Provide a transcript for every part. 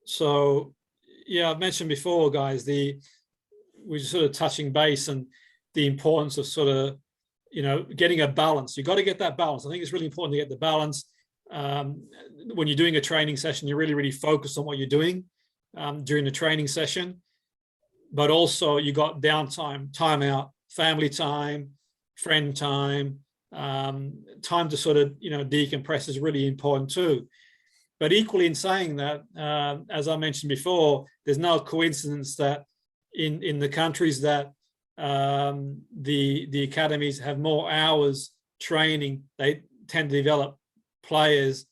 So yeah, I've mentioned before, guys, we're sort of touching base and the importance of sort of, getting a balance. You've got to get that balance. I think it's really important to get the balance. When you're doing a training session, you're really, really focused on what you're doing during the training session. But also you got downtime, time out, family time, friend time, time to sort of, decompress is really important too. But equally in saying that, as I mentioned before, there's no coincidence that in the countries that the academies have more hours training, they tend to develop players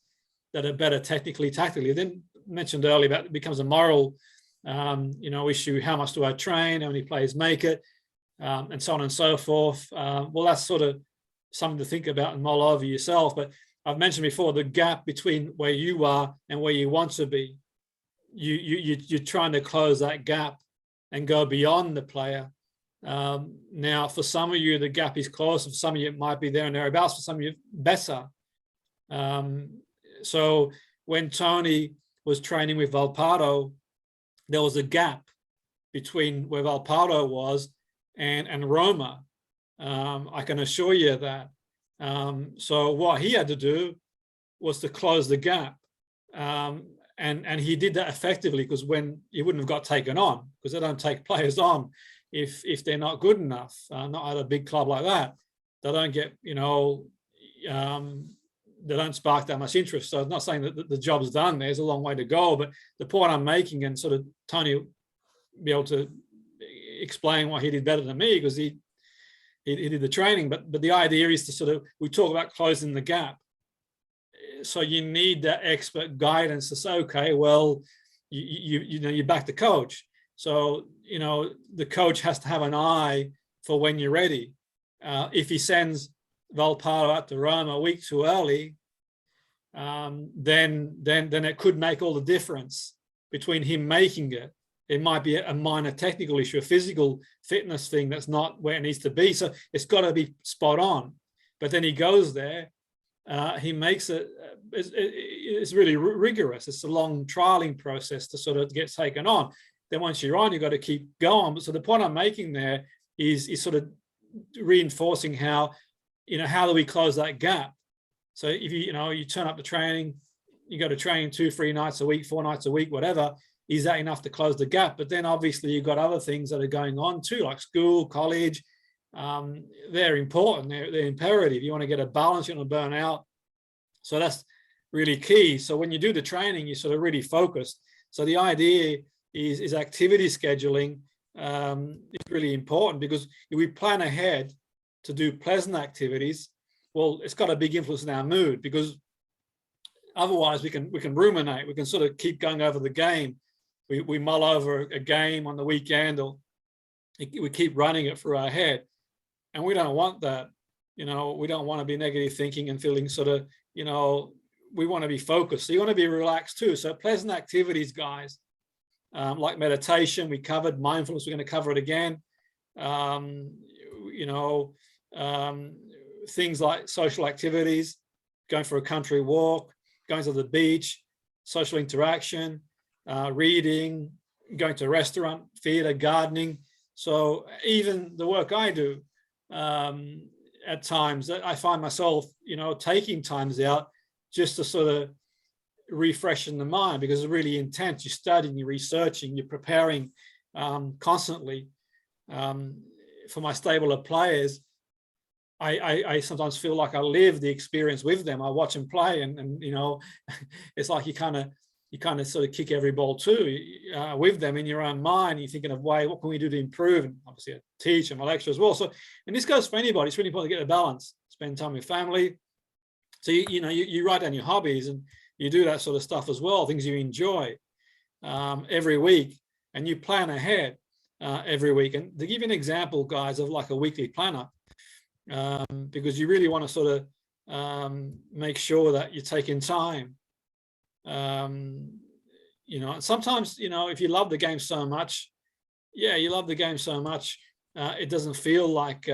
that are better technically, tactically. Then mentioned earlier about it becomes a moral issue. How much do I train? How many players make it? And so on and so forth. Well, that's sort of something to think about and mull over yourself. But I've mentioned before the gap between where you are and where you want to be. You're trying to close that gap and go beyond the player. Now, for some of you, the gap is close. For some of you, it might be there and thereabouts. For some of you, better. So when Tony was training with Valpardo, there was a gap between where Valpardo was and Roma. I can assure you that. So what he had to do was to close the gap. And he did that effectively, because when he wouldn't have got taken on, because they don't take players on if they're not good enough, not at a big club like that. They don't get, they don't spark that much interest. So I'm not saying that the job's done. There's a long way to go. But the point I'm making, and sort of Tony will be able to explain why he did better than me, because he did the training. But the idea is to sort of, we talk about closing the gap. So you need that expert guidance to say, okay, well, you back the coach. So, the coach has to have an eye for when you're ready. If he sends Valpardo out to Rome a week too early, then it could make all the difference between him making it. It might be a minor technical issue, a physical fitness thing that's not where it needs to be. So it's got to be spot on. But then he goes there, he makes it, it's really rigorous. It's a long trialing process to sort of get taken on. Then once you're on, you've got to keep going. So the point I'm making there is sort of reinforcing how, how do we close that gap? So if you turn up to training, you go to training 2-3 nights a week, 4 nights a week, whatever, is that enough to close the gap? But then obviously you've got other things that are going on too, like school, college. They're important, they're imperative. You want to get a balance, you want to burn out. So that's really key. So when you do the training, you're sort of really focused. So the idea is activity scheduling is really important, because if we plan ahead to do pleasant activities, well, it's got a big influence in our mood, because otherwise we can ruminate. We can sort of keep going over the game. We mull over a game on the weekend, or we keep running it through our head. And we don't want that. We don't want to be negative thinking and feeling sort of, we want to be focused. So you want to be relaxed too. So pleasant activities, guys, like meditation, we covered. Mindfulness, we're going to cover it again. Things like social activities, going for a country walk, going to the beach, social interaction, reading, going to a restaurant, theatre, gardening. So even the work I do, at times I find myself, taking times out just to sort of refreshen the mind, because it's really intense. You're studying, you're researching, you're preparing constantly. For my stable of players, I sometimes feel like I live the experience with them. I watch them play, and it's like you kind of sort of kick every ball too with them in your own mind. You're thinking of what can we do to improve? And obviously I teach and I lecture as well. So, and this goes for anybody. It's really important to get a balance, spend time with family. So you write down your hobbies and you do that sort of stuff as well, things you enjoy every week, and you plan ahead every week. And to give you an example, guys, of like a weekly planner, because you really want to sort of make sure that you're taking time. And sometimes, if you love the game so much, you love the game so much, it doesn't feel like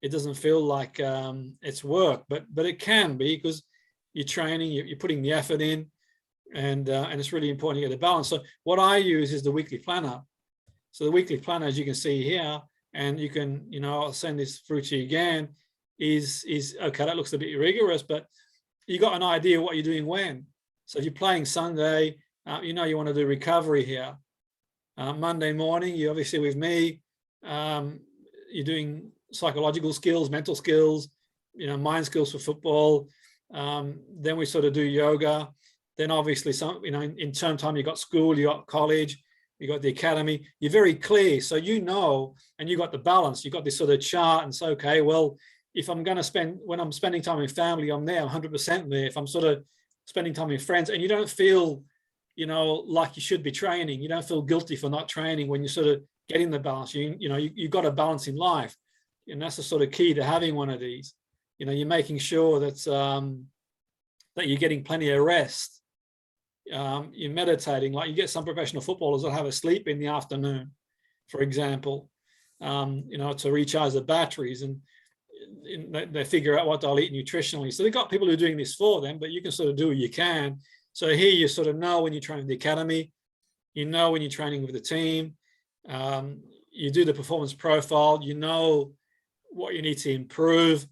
it's work, but it can be, because you're training, you're putting the effort in. and it's really important to get the balance. So what I use is the weekly planner. So the weekly planner, as you can see here, and you can, I'll send this through to you again, is okay, that looks a bit rigorous, but you got an idea what you're doing when. So if you're playing Sunday, you want to do recovery here. Monday morning, you obviously with me, you're doing psychological skills, mental skills, mind skills for football. Then we sort of do yoga. Then obviously in term time, you got school, you got college, you got the academy. You're very clear. So and you got the balance, you got this sort of chart and say, okay, well, if I'm going to when I'm spending time with family, I'm there, I'm 100% there. If I'm sort of spending time with friends, and you don't feel, like you should be training, you don't feel guilty for not training when you're sort of getting the balance. You've got a balance in life. And that's the sort of key to having one of these. You're making sure that you're getting plenty of rest. You're meditating. Like you get some professional footballers that have a sleep in the afternoon, for example, to recharge the batteries, and they figure out what they'll eat nutritionally. So they've got people who are doing this for them, but you can sort of do what you can. So here you sort of know when you're training the academy, when you're training with the team, you do the performance profile, what you need to improve,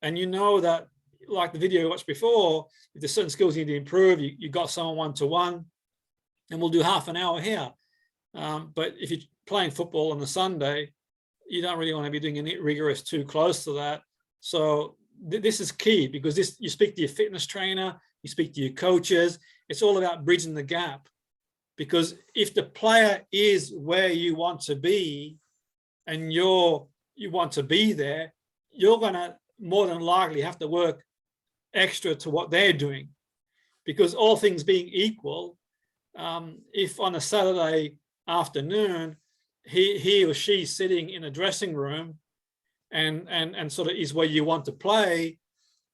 and that, like the video you watched before, if there's certain skills you need to improve, you got someone one-to-one, and we'll do half an hour here. But if you're playing football on a Sunday, you don't really want to be doing any rigorous too close to that. So this is key, because you speak to your fitness trainer, you speak to your coaches. It's all about bridging the gap, because if the player is where you want to be, and you want to be there, you're going to more than likely have to work extra to what they're doing, because all things being equal, if on a Saturday afternoon he or she's sitting in a dressing room and sort of is where you want to play,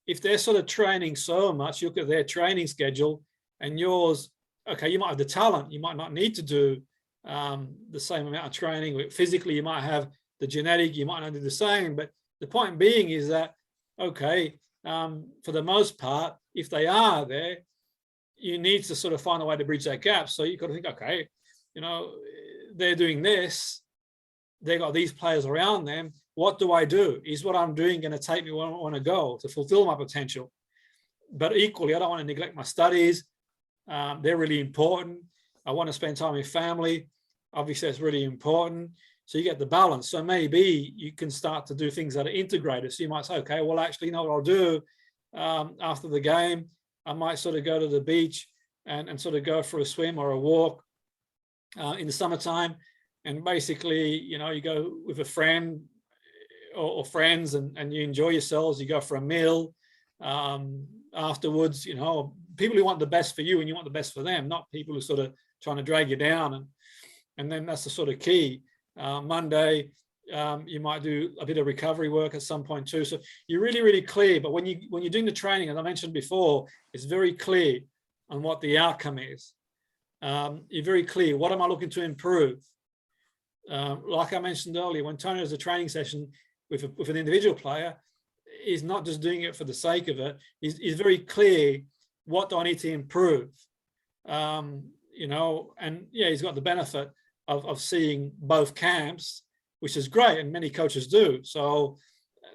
if they're sort of training so much, you look at their training schedule and yours, okay, you might have the talent, you might not need to do the same amount of training. Physically, you might have the genetic, you might not do the same, but the point being is that, okay, for the most part, if they are there, you need to sort of find a way to bridge that gap. So you've got to think, okay, they're doing this, they got these players around them. What do I do? Is what I'm doing going to take me where I want to go to fulfill my potential? But equally, I don't want to neglect my studies. They're really important. I want to spend time with family. Obviously, that's really important. So you get the balance. So maybe you can start to do things that are integrated. So you might say, okay, well, actually, you know what I'll do after the game? I might sort of go to the beach and sort of go for a swim or a walk in the summertime. And basically, you go with a friend or friends and you enjoy yourselves. You go for a meal afterwards, people who want the best for you and you want the best for them, not people who sort of trying to drag you down. And then that's the sort of key. Monday, you might do a bit of recovery work at some point too. So you're really, really clear. But when you're doing the training, as I mentioned before, it's very clear on what the outcome is. You're very clear. What am I looking to improve? Like I mentioned earlier, when Tony does a training session with an individual player, he's not just doing it for the sake of it. He's very clear. What do I need to improve? And yeah, he's got the benefit of seeing both camps, which is great, and many coaches do. So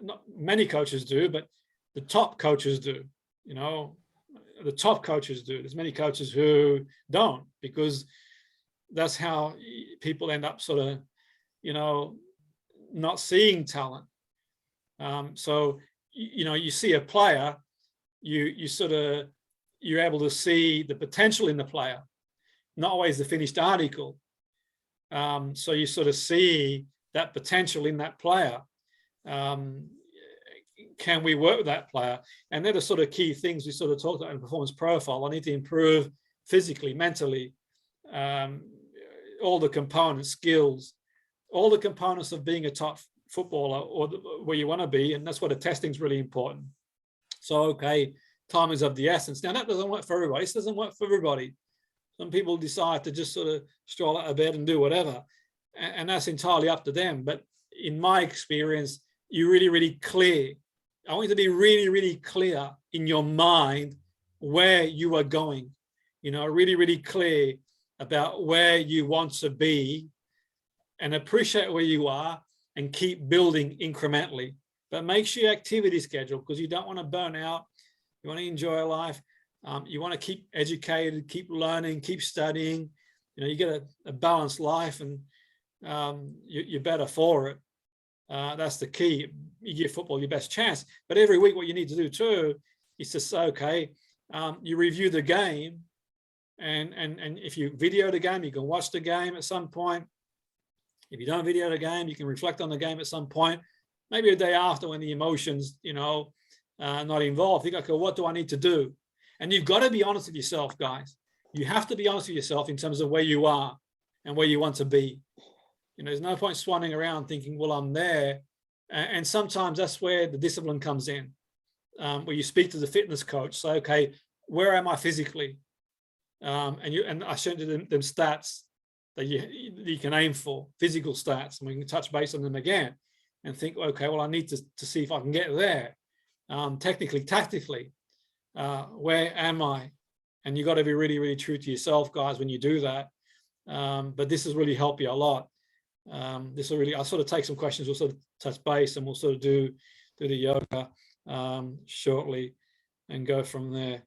not many coaches do, but the top coaches do. The top coaches do. There's many coaches who don't, because that's how people end up sort of, not seeing talent. So, you see a player, you're able to see the potential in the player, not always the finished article. So you sort of see that potential in that player. Can we work with that player? And they're the sort of key things we sort of talked about in performance profile. I need to improve physically, mentally, all the components, skills, all the components of being a top footballer or where you want to be. And that's where the testing is really important. So, okay, time is of the essence. Now, that doesn't work for everybody. This doesn't work for everybody. Some people decide to just sort of stroll out of bed and do whatever. And that's entirely up to them. But in my experience, you're really, really clear. I want you to be really, really clear in your mind where you are going. really, really clear about where you want to be, and appreciate where you are and keep building incrementally. But make sure your activity schedule, because you don't want to burn out. You want to enjoy life. You want to keep educated, keep learning, keep studying. You get a balanced life, and you're better for it. That's the key. You give football your best chance. But every week, what you need to do too is to say, okay, you review the game, and if you video the game, you can watch the game at some point. If you don't video the game, you can reflect on the game at some point. Maybe a day after, when the emotions, not involved. Think, okay, what do I need to do? And you've got to be honest with yourself, guys. You have to be honest with yourself in terms of where you are and where you want to be. There's no point swanning around thinking, well, I'm there. And sometimes that's where the discipline comes in, where you speak to the fitness coach. Say, okay, where am I physically? And I showed you them stats that you can aim for, physical stats, and we can touch base on them again and think, okay, well, I need to see if I can get there. Technically, tactically, where am I? And you've got to be really, really true to yourself, guys, when you do that. But this has really helped you a lot. I'll sort of take some questions, we'll sort of touch base, and we'll sort of do the yoga shortly and go from there.